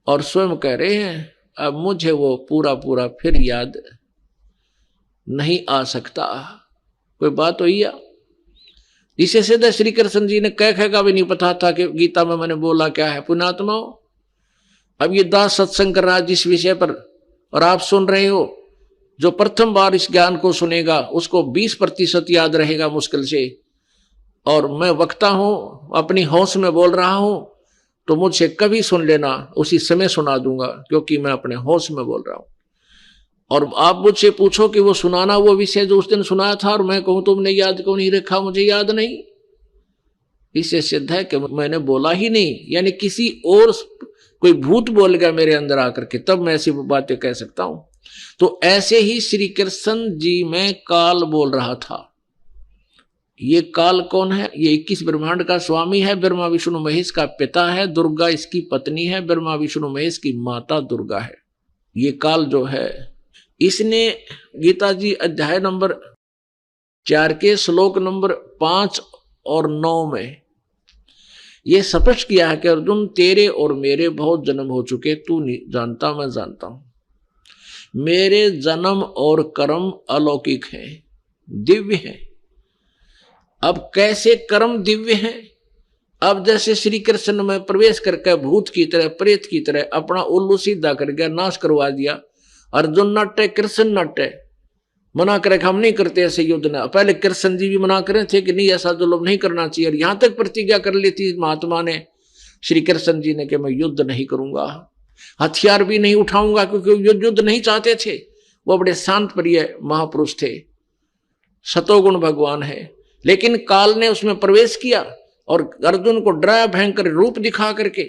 और स्वयं कह रहे हैं, अब मुझे वो पूरा पूरा फिर याद नहीं आ सकता। कोई बात हुई या? इसे सीधा श्री कृष्ण जी ने कह का भी नहीं पता था कि गीता में मैंने बोला क्या है। पुण्यात्माओं, अब ये दास सत्संग कर रहा है जिस विषय पर, और आप सुन रहे हो, जो प्रथम बार इस ज्ञान को सुनेगा उसको 20% याद रहेगा मुश्किल से। और मैं वक्ता हूं, अपनी होश में बोल रहा हूं, तो मुझसे कभी सुन लेना, उसी समय सुना दूंगा, क्योंकि मैं अपने होश में बोल रहा हूं। और आप मुझसे पूछो कि वो सुनाना वो विषय जो उस दिन सुनाया था, और मैं कहूं तुमने याद क्यों नहीं रखा, मुझे याद नहीं, इससे सिद्ध है कि मैंने बोला ही नहीं। यानी किसी और कोई भूत बोल गया मेरे अंदर आकर के, तब मैं ऐसी बातें कह सकता हूं। तो ऐसे ही श्री कृष्ण जी में काल बोल रहा था। ये काल कौन है? ये 21 ब्रह्मांड का स्वामी है, ब्रह्मा विष्णु महेश का पिता है, दुर्गा इसकी पत्नी है, ब्रह्मा विष्णु महेश की माता दुर्गा है। ये काल जो है, इसने गीता जी अध्याय नंबर 4 के श्लोक नंबर 5 और 9 में ये स्पष्ट किया है कि अर्जुन तेरे और मेरे बहुत जन्म हो चुके, तू नहीं जानता, मैं जानता हूं। मेरे जन्म और कर्म अलौकिक हैं, दिव्य हैं। अब कैसे कर्म दिव्य हैं? अब जैसे श्री कृष्ण में प्रवेश करके भूत की तरह, प्रेत की तरह अपना उल्लू सीधा कर गया, नाश करवा दिया। अर्जुन नट है, कृष्ण नट है, मना करे हम नहीं करते ऐसे युद्ध ना। पहले कृष्ण जी भी मना करे थे कि नहीं ऐसा जुल्म नहीं करना चाहिए, और यहां तक प्रतिज्ञा कर ली थी महात्मा ने, श्री कृष्ण जी ने, कि मैं युद्ध नहीं करूंगा, हथियार भी नहीं उठाऊंगा, क्योंकि युद्ध नहीं चाहते थे। वो बड़े शांत प्रिय महापुरुष थे, सतोगुण भगवान है। लेकिन काल ने उसमें प्रवेश किया और अर्जुन को डराया, भयंकर रूप दिखा करके।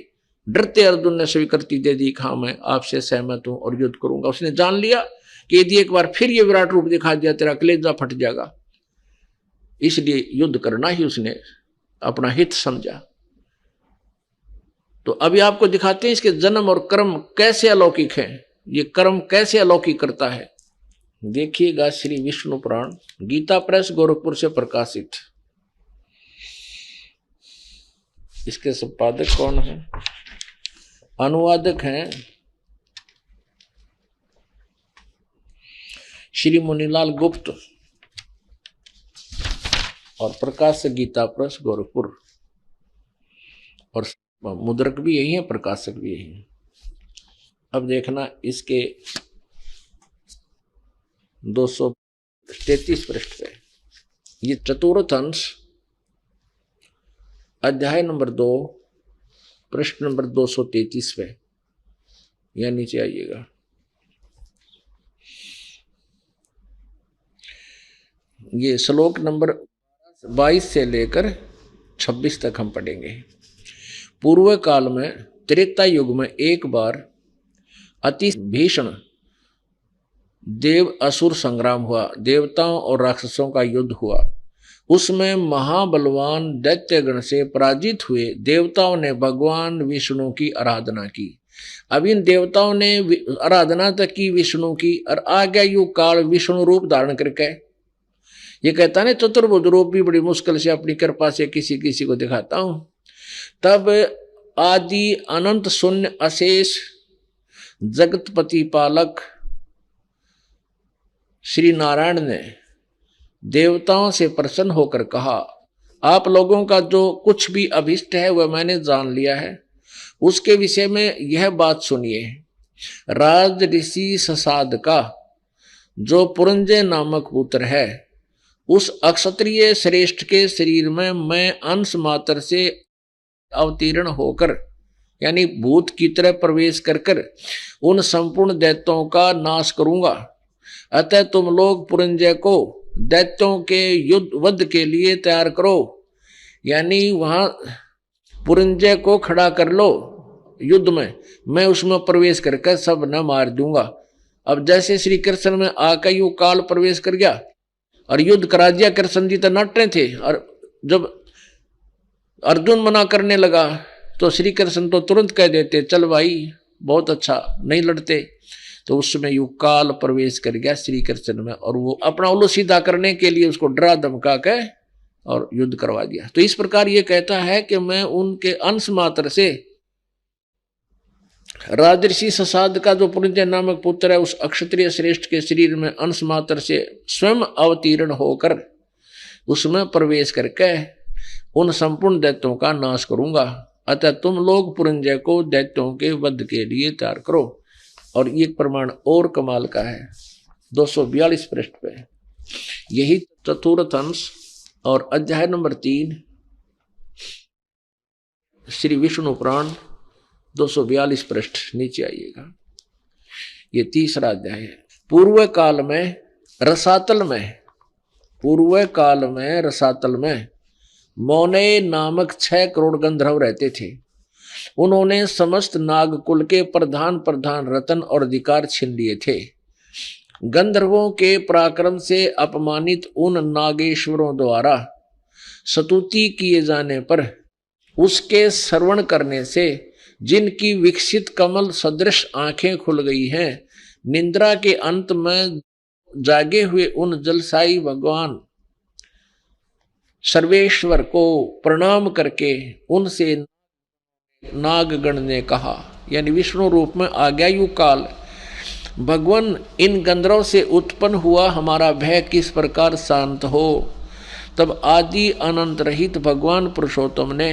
डरते अर्जुन ने स्वीकृति दे दी, हाँ मैं आपसे सहमत हूं और युद्ध करूंगा। उसने जान लिया कि यदि एक बार फिर ये विराट रूप दिखा दिया तेरा कलेजा फट जाएगा, इसलिए युद्ध करना ही उसने अपना हित समझा। तो अभी आपको दिखाते हैं इसके जन्म और कर्म कैसे अलौकिक हैं, ये कर्म कैसे अलौकिक करता है। देखिएगा श्री विष्णु पुराण, गीता प्रेस गोरखपुर से प्रकाशित। इसके संपादक कौन है? अनुवादक हैं श्री मुनीलाल गुप्त, और प्रकाशक गीता प्रेस गोरखपुर, और मुद्रक भी यही है, प्रकाशक भी यही है। अब देखना इसके 233 पृष्ठ पे ये चतुर्थ अंश, अध्याय नंबर 2, पृष्ठ नंबर 233 पे, या नीचे आइएगा। ये श्लोक नंबर 22 से लेकर 26 तक हम पढ़ेंगे। पूर्व काल में त्रेता युग में एक बार अति भीषण देव असुर संग्राम हुआ, देवताओं और राक्षसों का युद्ध हुआ। उसमें महाबलवान दैत्यगण से पराजित हुए देवताओं ने भगवान विष्णु की आराधना की। अब इन देवताओं ने आराधना तक की विष्णु की, और आ गया युग काल विष्णु रूप धारण करके। ये कहता है चतुर्भुज रूप भी बड़ी मुश्किल से अपनी कृपा से किसी किसी को दिखाता हूं। तब आदि अनंत शून्य अशेष जगतपति पालक श्री नारायण ने देवताओं से प्रसन्न होकर कहा, आप लोगों का जो कुछ भी अभिष्ट है वह मैंने जान लिया है। उसके विषय में यह बात सुनिए। राज ऋषि ससाद का जो पुरंजय नामक पुत्र है, उस अक्षत्रिय श्रेष्ठ के शरीर में मैं अंश मात्र से अवतीर्ण होकर, यानी भूत की तरह प्रवेश कर उन संपूर्ण दैत्यों का नाश करूंगा। अतः तुम लोग पुरंजय को दैत्यों के युद्ध वध के लिए तैयार करो, यानी वहां पुरंजय को खड़ा कर लो युद्ध में, मैं उसमें प्रवेश करके सब न मार दूंगा। अब जैसे श्री कृष्ण में आकर यू काल प्रवेश कर गया और युद्ध करा दिया। कृष्ण जी तो नटे थे, और जब अर्जुन मना करने लगा तो श्री कृष्ण तो तुरंत कह देते, चल भाई बहुत अच्छा, नहीं लड़ते। तो उसमें यू काल प्रवेश कर गया श्री कृष्ण में, और वो अपना उल्लू सीधा करने के लिए उसको डरा धमका के और युद्ध करवा दिया। तो इस प्रकार ये कहता है कि मैं उनके अंश मात्र से, राजर्षि ससाद का जो पुरंजय नामक पुत्र है, उस अक्षत्रिय श्रेष्ठ के शरीर में अंश मात्र से स्वयं अवतीर्ण होकर उसमें प्रवेश करके उन संपूर्ण दैत्यों का नाश करूंगा। अतः तुम लोग पुरंजय को दैत्यों के वध के लिए तैयार करो। और ये प्रमाण और कमाल का है। 242 पृष्ठ पे यही चतुर्थ अंश और अध्याय नंबर 3 श्री विष्णु पुराण 242 पृष्ठ नीचे आइएगा। ये तीसरा अध्याय है। पूर्व काल में रसातल में मौने नामक 6 करोड़ गंधर्व रहते थे। उन्होंने समस्त नागकुल के प्रधान रतन और अधिकार छीन लिए थे। गंधर्वों के पराक्रम से अपमानित उन नागेश्वरों द्वारा स्तुति किए जाने पर उसके श्रवण करने से जिनकी विकसित कमल सदृश आंखें खुल गई हैं, निद्रा के अंत में जागे हुए उन जलसाई भगवान सर्वेश्वर को प्रणाम करके उनसे नागगण ने कहा, यानी विष्णु रूप में आज्ञायु काल, भगवान इन गंधर्वों से उत्पन्न हुआ हमारा भय किस प्रकार शांत हो। तब आदि अनंत रहित भगवान पुरुषोत्तम ने,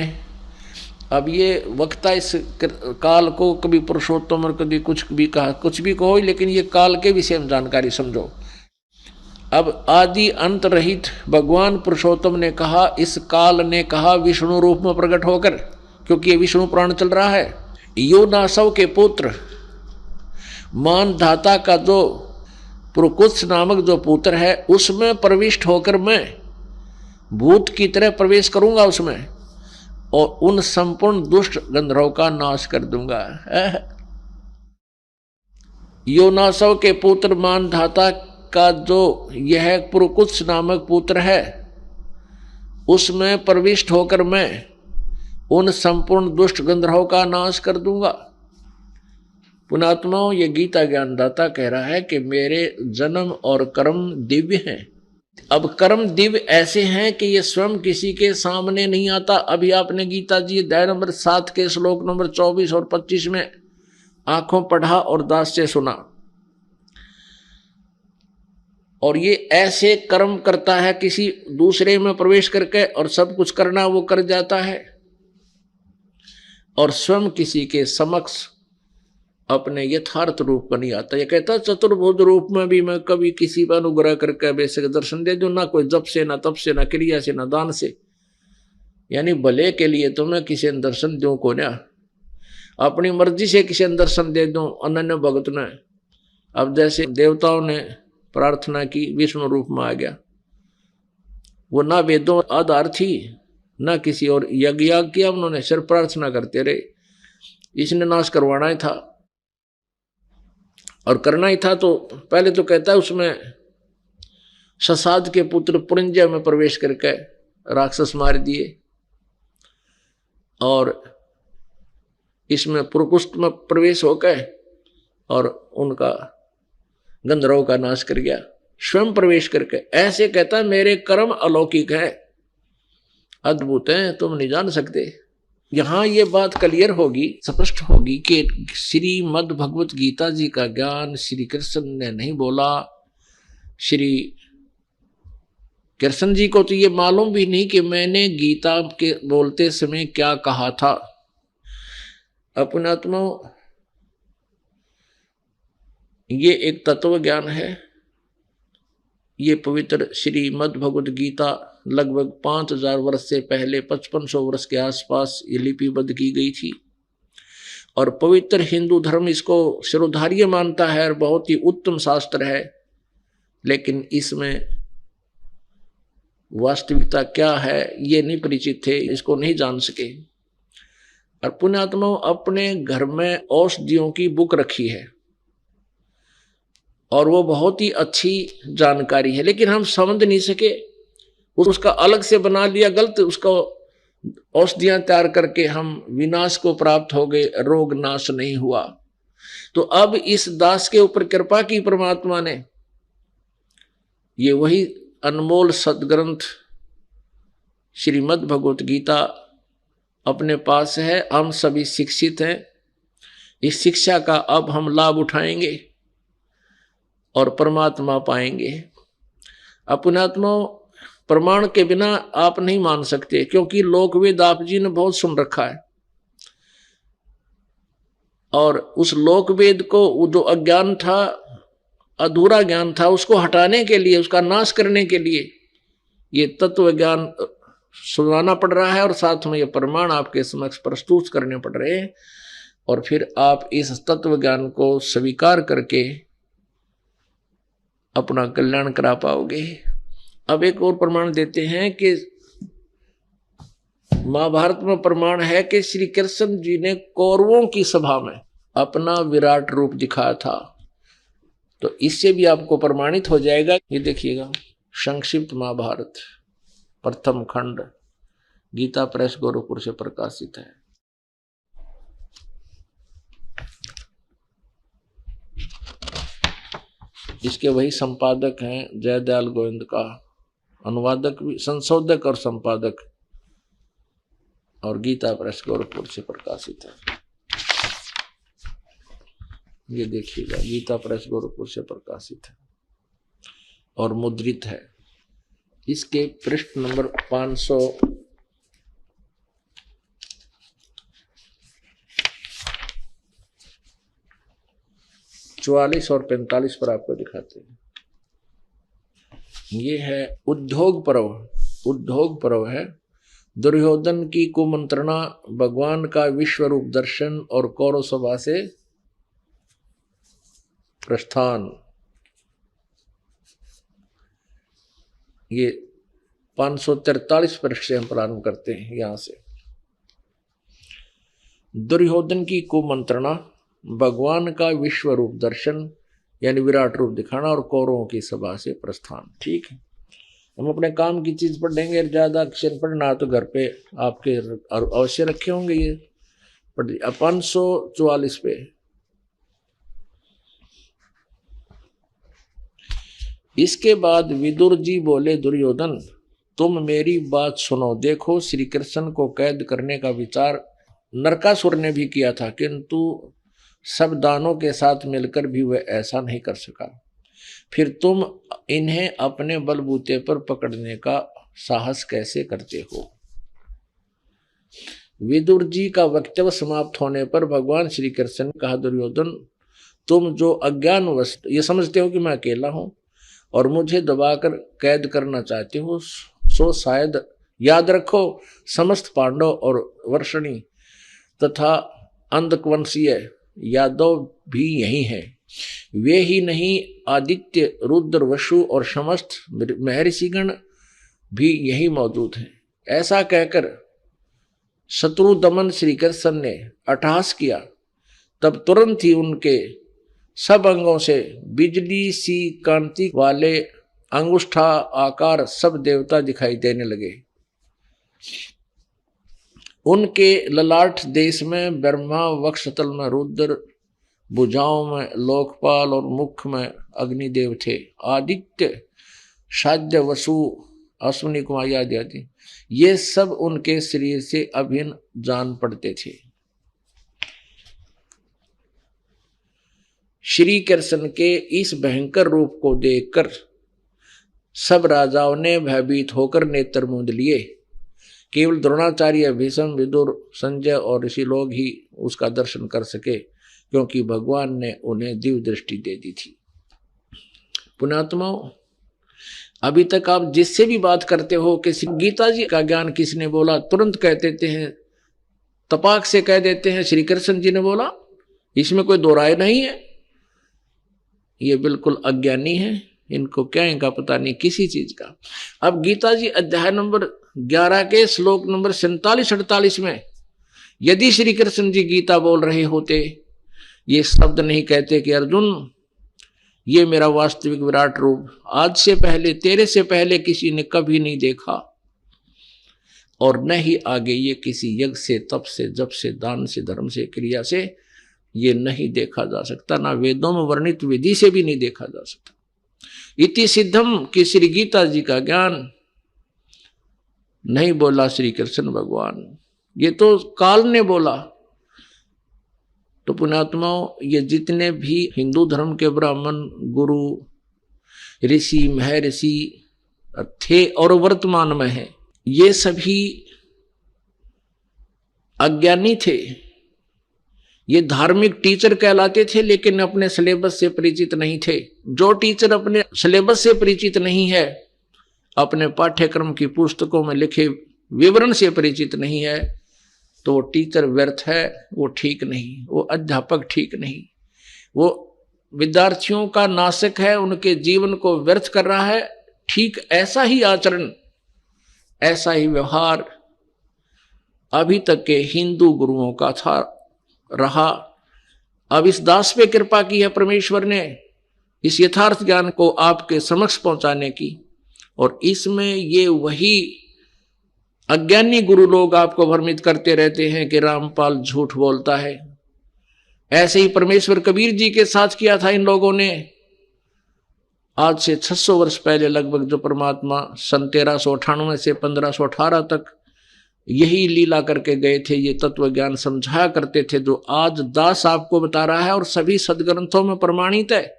अब ये वक्ता इस काल को कभी पुरुषोत्तम और कभी कुछ भी कहा, कुछ भी कहो, लेकिन ये काल के विषय में जानकारी समझो। अब आदि अंत रहित भगवान पुरुषोत्तम ने कहा, इस काल ने कहा विष्णु रूप में प्रकट होकर, क्योंकि ये विष्णु पुराण चल रहा है। योनासव के पुत्र मानधाता का जो पुरुकुत्स नामक जो पुत्र है, उसमें प्रविष्ट होकर मैं भूत की तरह प्रवेश करूंगा उसमें, और उन संपूर्ण दुष्ट गंधर्वों का नाश कर दूंगा। योनासव के पुत्र मानधाता का जो यह पुरुकुत्स नामक पुत्र है, उसमें प्रविष्ट होकर मैं उन संपूर्ण दुष्ट गंधर्वों का नाश कर दूंगा। पुणात्माओं, ये गीता ज्ञानदाता कह रहा है कि मेरे जन्म और कर्म दिव्य हैं। अब कर्म दिव्य ऐसे हैं कि ये स्वयं किसी के सामने नहीं आता। अभी आपने गीता जी अध्याय नंबर 7 के श्लोक नंबर 24 और 25 में आंखों पढ़ा और दास से सुना। और ये ऐसे कर्म करता है किसी दूसरे में प्रवेश करके, और सब कुछ करना वो कर जाता है, और स्वयं किसी के समक्ष अपने यथार्थ रूप में नहीं आता। ये कहता चतुर्भुज रूप में भी मैं कभी किसी पर अनुग्रह करके बेशक दर्शन दे दूं, ना कोई जप से, ना तप से, ना क्रिया से, ना दान से, यानी भले के लिए तो मैं किसी ने दर्शन दूं को ना, अपनी मर्जी से किसी ने दर्शन दे दूं अनन्य भगत ने। अब जैसे देवताओं ने प्रार्थना की, विष्णु रूप में आ गया, वो ना वेदों आधार थी ना किसी और यज्ञ किया उन्होंने, सिर्फ प्रार्थना करते रहे। इसने नाश करवाना ही था और करना ही था। तो पहले तो कहता है उसमें ससाद के पुत्र पुरंजय में प्रवेश करके राक्षस मार दिए, और इसमें पुरकुष्ट में प्रवेश होकर और उनका गंधर्वों का नाश कर गया स्वयं प्रवेश करके। ऐसे कहता है मेरे कर्म अलौकिक है, अद्भुत है, तुम नहीं जान सकते। यहां ये बात क्लियर होगी, स्पष्ट होगी कि श्रीमद् भगवत गीता जी का ज्ञान श्री कृष्ण ने नहीं बोला। श्री कृष्ण जी को तो ये मालूम भी नहीं कि मैंने गीता के बोलते समय क्या कहा था। अपनात्मा, ये एक तत्व ज्ञान है। ये पवित्र श्रीमद् भगवत गीता लगभग 5000 वर्ष से पहले 5500 वर्ष के आसपास ये लिपिबद्ध की गई थी, और पवित्र हिंदू धर्म इसको शिरोधार्य मानता है और बहुत ही उत्तम शास्त्र है। लेकिन इसमें वास्तविकता क्या है ये नहीं परिचित थे, इसको नहीं जान सके। और पुण्यात्मा अपने घर में औषधियों की बुक रखी है और वो बहुत ही अच्छी जानकारी है, लेकिन हम समझ नहीं सके, उसका अलग से बना लिया गलत, उसको औषधियां तैयार करके हम विनाश को प्राप्त हो गए, रोग नाश नहीं हुआ। तो अब इस दास के ऊपर कृपा की परमात्मा ने, ये वही अनमोल सदग्रंथ श्रीमद् भगवत गीता अपने पास है, हम सभी शिक्षित हैं। इस शिक्षा का अब हम लाभ उठाएंगे और परमात्मा पाएंगे। अपनात्मा, प्रमाण के बिना आप नहीं मान सकते, क्योंकि लोकवेद आप जी ने बहुत सुन रखा है, और उस लोकवेद को जो अज्ञान था अधूरा ज्ञान था उसको हटाने के लिए, उसका नाश करने के लिए ये तत्व ज्ञान सुनाना पड़ रहा है और साथ में ये प्रमाण आपके समक्ष प्रस्तुत करने पड़ रहे हैं। और फिर आप इस तत्व ज्ञान को स्वीकार करके अपना कल्याण करा पाओगे। अब एक और प्रमाण देते हैं कि महाभारत में प्रमाण है कि श्री कृष्ण जी ने कौरवों की सभा में अपना विराट रूप दिखाया था। तो इससे भी आपको प्रमाणित हो जाएगा। ये देखिएगा, संक्षिप्त महाभारत प्रथम खंड, गीता प्रेस गोरखपुर से प्रकाशित है। इसके वही संपादक हैं जयदयाल गोविंद का, अनुवादक भी, संशोधक और संपादक, और गीता प्रेस गोरखपुर से प्रकाशित है। ये देखिएगा, गीता प्रेस गोरखपुर से प्रकाशित है और मुद्रित है। इसके पृष्ठ नंबर 544 और 45 पर आपको दिखाते हैं। ये है उद्योग पर्व। उद्योग पर्व है दुर्योधन की कुमंत्रणा, भगवान का विश्व रूप दर्शन और कौरव सभा से प्रस्थान। ये 543 पृष्ठ से हम प्रारंभ करते हैं। यहां से दुर्योधन की कुमंत्रणा, भगवान का विश्व रूप दर्शन यानी विराट रूप दिखाना और कौरवों की सभा से प्रस्थान। ठीक है, हम अपने काम की चीज पढ़ेंगे, ज्यादा अक्षर पढ़ना तो घर पे आपके अवश्य रखे होंगे। ये 544 पे इसके बाद विदुर जी बोले, दुर्योधन तुम मेरी बात सुनो। देखो, श्री कृष्ण को कैद करने का विचार नरकासुर ने भी किया था, किंतु सब दानों के साथ मिलकर भी वह ऐसा नहीं कर सका। फिर तुम इन्हें अपने बलबूते पर पकड़ने का साहस कैसे करते हो? विदुर जी का वक्तव्य समाप्त होने पर भगवान श्री कृष्ण ने कहा, दुर्योधन तुम जो अज्ञानवश ये समझते हो कि मैं अकेला हूं और मुझे दबाकर कैद करना चाहते हो, सो शायद याद रखो समस्त पांडव और वर्षणी तथा अंधकवंशीय यादव भी यही हैं। वे ही नहीं, आदित्य, रुद्र, वसु और समस्त महर्षिगण भी यही मौजूद हैं। ऐसा कहकर शत्रु दमन श्री कृष्ण ने अट्टहास किया। तब तुरंत ही उनके सब अंगों से बिजली सी कांति वाले अंगुष्ठा आकार सब देवता दिखाई देने लगे। उनके ललाट देश में ब्रह्मा, वक्षतल में रुद्र, भुजाओं में लोकपाल और मुख में अग्निदेव थे। आदित्य, साध्य, वसु, अश्विनी कुमार आदि ये सब उनके शरीर से अभिन्न जान पड़ते थे। श्री कृष्ण के इस भयंकर रूप को देखकर सब राजाओं ने भयभीत होकर नेत्र मूंद लिए। केवल द्रोणाचार्य, भीष्म, विदुर, संजय और ऋषि लोग ही उसका दर्शन कर सके, क्योंकि भगवान ने उन्हें दिव्य दृष्टि दे दी थी। पुण्यात्माओं, अभी तक आप जिससे भी बात करते हो कि गीता जी का ज्ञान किसने बोला, तुरंत कह देते हैं, तपाक से कह देते हैं श्री कृष्ण जी ने बोला। इसमें कोई दो राय नहीं है। ये बिल्कुल अज्ञानी है, इनको क्या इनका पता नहीं किसी चीज का। अब गीता जी अध्याय नंबर 11 के श्लोक नंबर 47-48 में यदि श्री कृष्ण जी गीता बोल रहे होते, ये शब्द नहीं कहते कि अर्जुन ये मेरा वास्तविक विराट रूप आज से पहले, तेरे से पहले किसी ने कभी नहीं देखा, और न ही आगे ये किसी यज्ञ से, तप से, जप से, दान से, धर्म से, क्रिया से ये नहीं देखा जा सकता, ना वेदों में वर्णित विधि से भी नहीं देखा जा सकता। इति सिद्धम कि श्री गीता जी का ज्ञान नहीं बोला श्री कृष्ण भगवान, ये तो काल ने बोला। तो पुण्यात्माओं, ये जितने भी हिंदू धर्म के ब्राह्मण, गुरु, ऋषि, महर्षि थे और वर्तमान में हैं, ये सभी अज्ञानी थे। ये धार्मिक टीचर कहलाते थे लेकिन अपने सिलेबस से परिचित नहीं थे। जो टीचर अपने सिलेबस से परिचित नहीं है, अपने पाठ्यक्रम की पुस्तकों में लिखे विवरण से परिचित नहीं है, तो वो टीचर व्यर्थ है, वो ठीक नहीं, वो अध्यापक ठीक नहीं, वो विद्यार्थियों का नाशक है, उनके जीवन को व्यर्थ कर रहा है। ठीक ऐसा ही आचरण, ऐसा ही व्यवहार अभी तक के हिंदू गुरुओं का था रहा। अब इस दास पे कृपा की है परमेश्वर ने, इस यथार्थ ज्ञान को आपके समक्ष पहुंचाने की। और इसमें ये वही अज्ञानी गुरु लोग आपको भ्रमित करते रहते हैं कि रामपाल झूठ बोलता है। ऐसे ही परमेश्वर कबीर जी के साथ किया था इन लोगों ने। आज से 600 वर्ष पहले लगभग जो परमात्मा सन 1398 से 1518 तक यही लीला करके गए थे, ये तत्व ज्ञान समझाया करते थे, जो आज दास आपको बता रहा है और सभी सदग्रंथों में प्रमाणित है।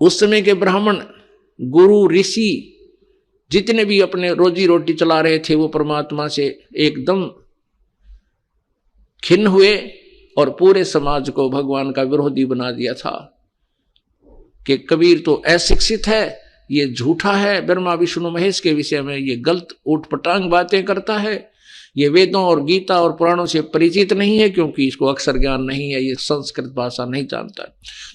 उस समय के ब्राह्मण, गुरु, ऋषि जितने भी अपने रोजी रोटी चला रहे थे, वो परमात्मा से एकदम खिन्न हुए और पूरे समाज को भगवान का विरोधी बना दिया था कि कबीर तो अशिक्षित है, ये झूठा है, ब्रह्मा विष्णु महेश के विषय में ये गलत ऊटपटांग बातें करता है, ये वेदों और गीता और पुराणों से परिचित नहीं है क्योंकि इसको अक्षर ज्ञान नहीं है, ये संस्कृत भाषा नहीं जानता।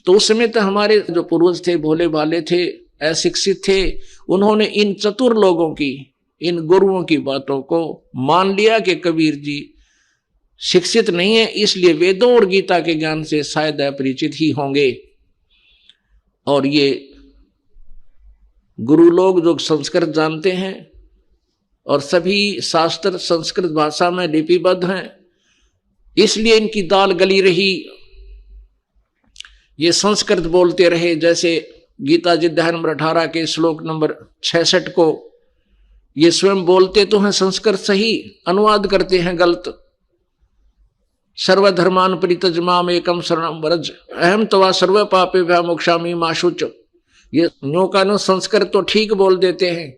तो उस समय तो हमारे जो पूर्वज थे, भोले भाले थे, अशिक्षित थे, उन्होंने इन चतुर लोगों की, इन गुरुओं की बातों को मान लिया कि कबीर जी शिक्षित नहीं है, इसलिए वेदों और गीता के ज्ञान से शायद अपरिचित ही होंगे। और ये गुरु लोग जो संस्कृत जानते हैं और सभी शास्त्र संस्कृत भाषा में लिपिबद्ध हैं, इसलिए इनकी दाल गली रही। ये संस्कृत बोलते रहे, जैसे गीता जी अध्याय नंबर 18 के श्लोक नंबर 66 को ये स्वयं बोलते तो हैं संस्कृत सही, अनुवाद करते हैं गलत। सर्वधर्मान परित्यज माम एकम शरणम व्रज अहम तवा सर्व पापेभ्यो मोक्षामि मा शुच। ये न्यो का नो संस्कृत तो ठीक बोल देते हैं,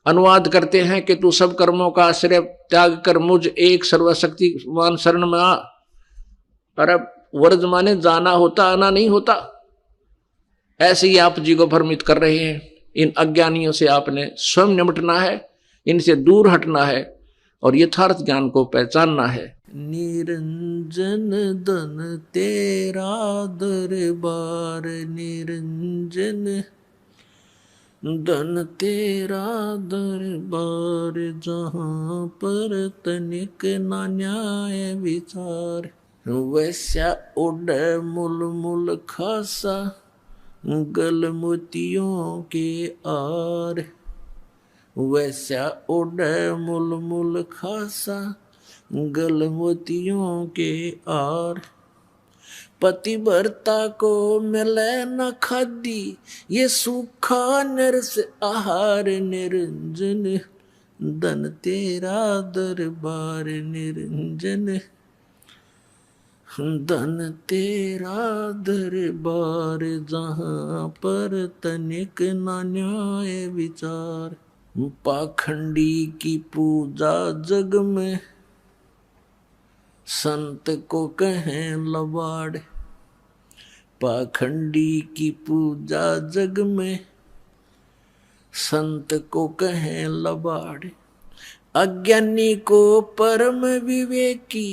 अनुवाद करते हैं कि तू सब कर्मों का आश्रय त्याग कर मुझ एक सर्वशक्तिमान शरण में आ। पर अब व्रज माने जाना होता, आना नहीं होता। ऐसे ही आप जी को भ्रमित कर रहे हैं। इन अज्ञानियों से आपने स्वयं निपटना है, इनसे दूर हटना है और यथार्थ ज्ञान को पहचानना है। निरंजन धन तेरा दरबार, निरंजन धन तेरा दरबार, जहाँ पर तनिक ना न्याय विचार। वैसा उड़ मुल मुल खासा, गल मोतियों के आर। वैसा उड़ मुल मुल खासा, गल मोतियों के आर। पतिव्रता को मिले न खादी, ये सूखा नरस आहार। निरंजन धन तेरा दरबार, निरंजन धन तेरा दरबार, जहाँ पर तनिक ना न्याय विचार। पाखंडी की पूजा जग में, संत को कहें लबाड़। पाखंडी की पूजा जग में, संत को कहें लबाड़। अज्ञानी को परम विवेकी,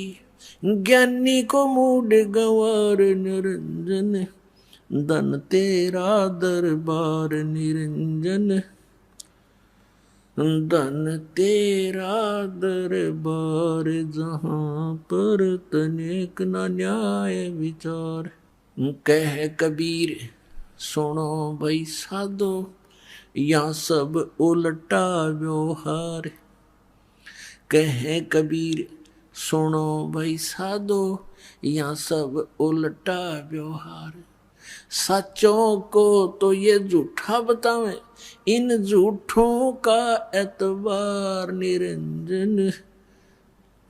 ज्ञानी को मूड गंवार। निरंजन धन तेरा दरबार, निरंजन धन तेरा दरबार, जहाँ पर तनिक न न्याय विचार। कह कबीर सुनो भाई साधो, यहाँ सब उल्टा व्यवहार। कह कबीर सुनो भाई साधो, यहाँ सब उल्टा व्यवहार। सच्चों को तो ये झूठा बतावें, इन झूठों का एतबार। निरंजन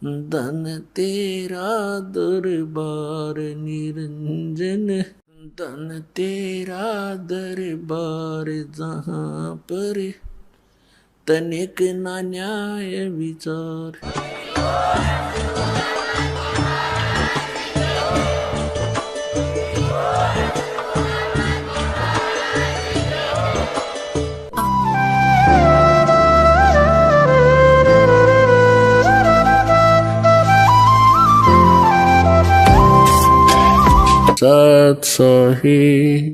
धन तेरा दरबार, निरंजन धन तेरा दरबार, जहाँ पर तनिक ना न्याय विचार। सत सोही।